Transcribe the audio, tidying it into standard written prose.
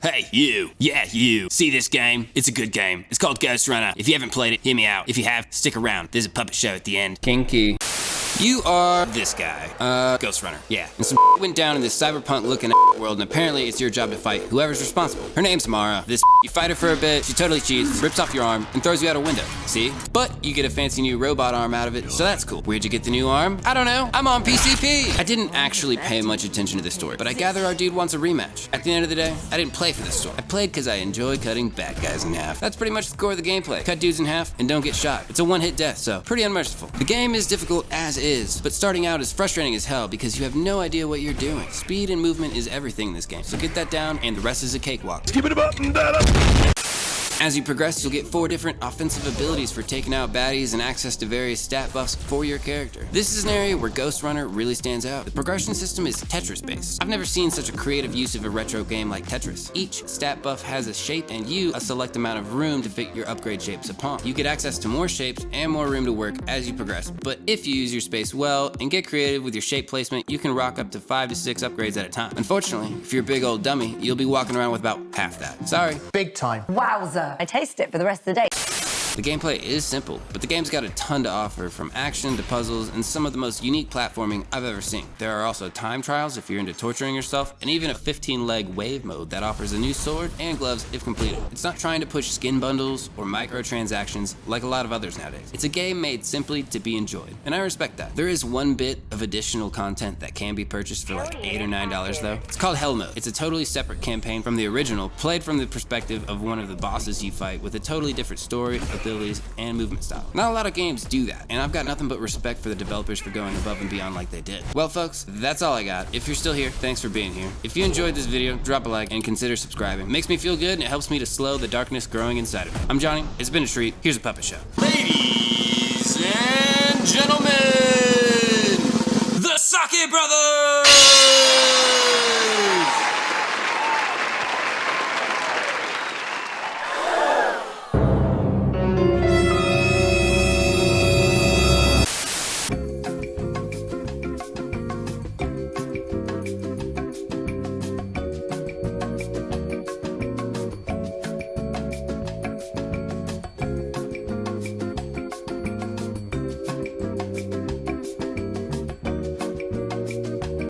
Hey, you. Yeah, you. See this game? It's a good game. It's called Ghost Runner. If you haven't played it, hear me out. If you have, stick around. There's a puppet show at the end. Kinky. You are this guy. Ghost Runner. Yeah. And some went down in this cyberpunk looking world, and apparently it's your job to fight whoever's responsible. Her name's Mara. You fight her for a bit, she totally cheats, rips off your arm, and throws you out a window. See? But you get a fancy new robot arm out of it, so that's cool. Where'd you get the new arm? I don't know. I'm on PCP. I didn't actually pay much attention to the story, but I gather our dude wants a rematch. At the end of the day, I didn't play for this story. I played because I enjoy cutting bad guys in half. That's pretty much the core of the gameplay. Cut dudes in half and don't get shot. It's a one-hit death, so pretty unmerciful. The game is difficult as is, but starting out is frustrating as hell because you have no idea what you're doing. Speed and movement is everything in this game, so get that down and the rest is a cakewalk. Keep it up and that up. As you progress, you'll get 4 different offensive abilities for taking out baddies and access to various stat buffs for your character. This is an area where Ghost Runner really stands out. The progression system is Tetris-based. I've never seen such a creative use of a retro game like Tetris. Each stat buff has a shape and you a select amount of room to fit your upgrade shapes upon. You get access to more shapes and more room to work as you progress, but if you use your space well and get creative with your shape placement, you can rock up to 5 to 6 upgrades at a time. Unfortunately, if you're a big old dummy, you'll be walking around with about half that. Sorry. Big time. Wowza. I taste it for the rest of the day. The gameplay is simple, but the game's got a ton to offer, from action to puzzles and some of the most unique platforming I've ever seen. There are also time trials if you're into torturing yourself, and even a 15-leg wave mode that offers a new sword and gloves if completed. It's not trying to push skin bundles or microtransactions like a lot of others nowadays. It's a game made simply to be enjoyed, and I respect that. There is one bit of additional content that can be purchased for like $8 or $9 though. It's called Hell Mode. It's a totally separate campaign from the original, played from the perspective of one of the bosses you fight with a totally different story, abilities, and movement style. Not a lot of games do that, and I've got nothing but respect for the developers for going above and beyond like they did. Well folks, that's all I got. If you're still here, thanks for being here. If you enjoyed this video, drop a like and consider subscribing. It makes me feel good and it helps me to slow the darkness growing inside of me. I'm Johnny, it's been a treat. Here's a puppet show. Ladies and gentlemen, the Sake Brothers!